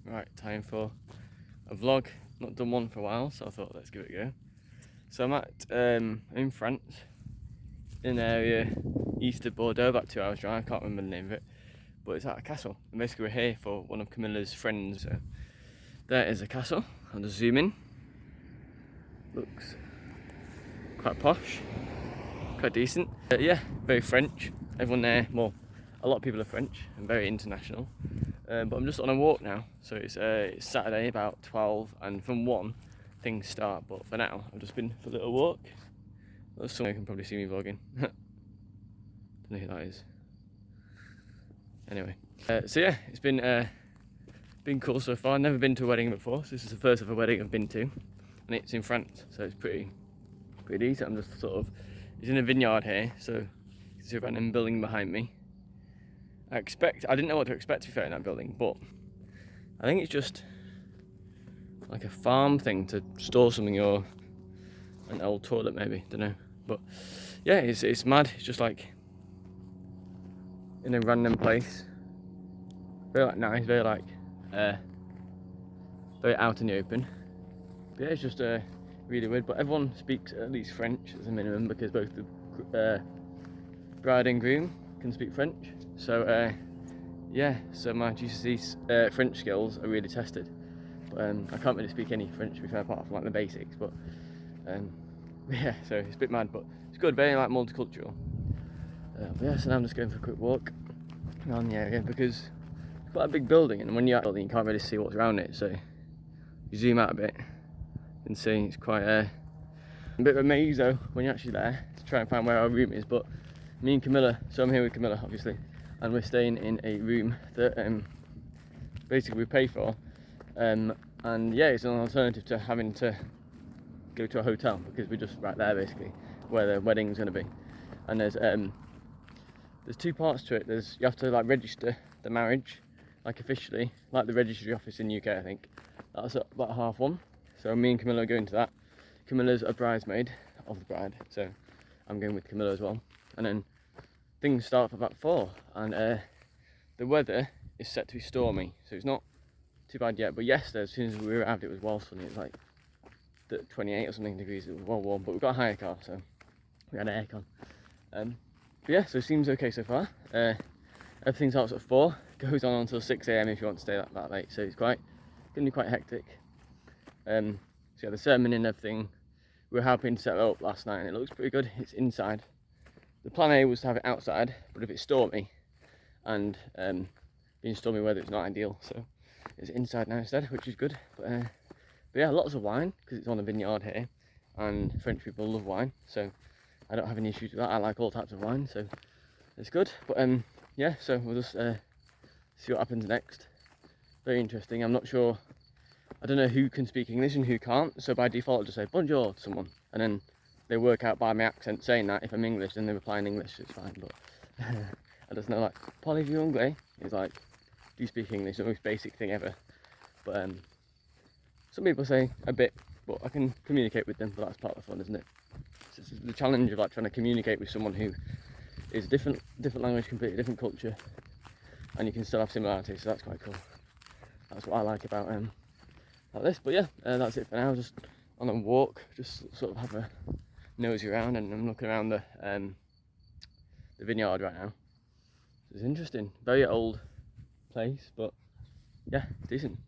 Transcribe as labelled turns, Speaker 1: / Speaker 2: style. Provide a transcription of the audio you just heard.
Speaker 1: Right, time for a vlog. Not done one for a while, so I thought let's give it a go. So I'm at in France, in an area east of Bordeaux, about 2 hours drive. I can't remember the name of it, but it's at a castle. And basically we're here for one of Camilla's friends. So there is a castle. I'll just zoom in. Looks quite posh, quite decent. Yeah, very French. Everyone there, well, a lot of people are French and very international. But I'm just on a walk now, so it's Saturday about 12, and from 1 things start. But for now, I've just been for a little walk. There's someone who can probably see me vlogging. Don't know who that is. Anyway, so yeah, it's been cool so far. I've never been to a wedding before, so this is the first of a wedding I've been to, and it's in France, so it's pretty decent. I'm just it's in a vineyard here, so you can see a random building behind me. I didn't know what to expect to be fair in that building, but I think it's just like a farm thing to store something, or an old toilet maybe, don't know. But yeah, it's mad. It's just like in a random place, very like nice, very like very out in the open. But yeah, it's just really weird. But everyone speaks at least French as a minimum, because both the bride and groom can speak French. So yeah, so my GCSE French skills are really tested. But I can't really speak any French, to be fair, apart from like the basics. But yeah, so it's a bit mad, but it's good, very like multicultural. But yeah, so now I'm just going for a quick walk around the area, because it's quite a big building, and when you're at the building you can't really see what's around it. So you zoom out a bit, you can see it's quite a bit of a maze though when you're actually there, to try and find where our room is. But me and Camilla, so I'm here with Camilla obviously, and we're staying in a room that basically we pay for, and yeah, it's an alternative to having to go to a hotel, because we're just right there basically where the wedding's going to be. And there's 2 parts to it. You have to like register the marriage, like officially, like the registry office in UK, I think. That's at about 1:30. So me and Camilla are going to that. Camilla's a bridesmaid of the bride, so I'm going with Camilla as well. And then things start for about 4, and the weather is set to be stormy, so it's not too bad yet. But yesterday, as soon as we arrived, it was well sunny. It was like 28 or something degrees. It was well warm, but we've got a hire car, so we had aircon. But yeah, so it seems okay so far. Everything starts at 4, goes on until 6 AM if you want to stay that late. So it's going to be quite hectic. So yeah, the ceremony and everything, we were helping to set it up last night, and it looks pretty good. It's inside. The plan A was to have it outside, but if it's stormy and being stormy weather, it's not ideal. So it's inside now instead, which is good. But yeah, lots of wine, because it's on a vineyard here, and French people love wine, so I don't have any issues with that. I like all types of wine, so it's good. But yeah, so we'll just see what happens next. Very interesting. I'm not sure, I don't know who can speak English and who can't, so by default I'll just say bonjour to someone, and then they work out by my accent saying that. If I'm English, then they reply in English, it's fine. But I just know, like, parlez-vous anglais? It's like, do you speak English? The most basic thing ever. But some people say a bit, but I can communicate with them, but that's part of the fun, isn't it? It's the challenge of like trying to communicate with someone who is different language, completely different culture, and you can still have similarities, so that's quite cool. That's what I like about this. But yeah, that's it for now. Just on a walk, just sort of have a nosy around, and I'm looking around the vineyard right now. So it's interesting, very old place, but yeah, decent.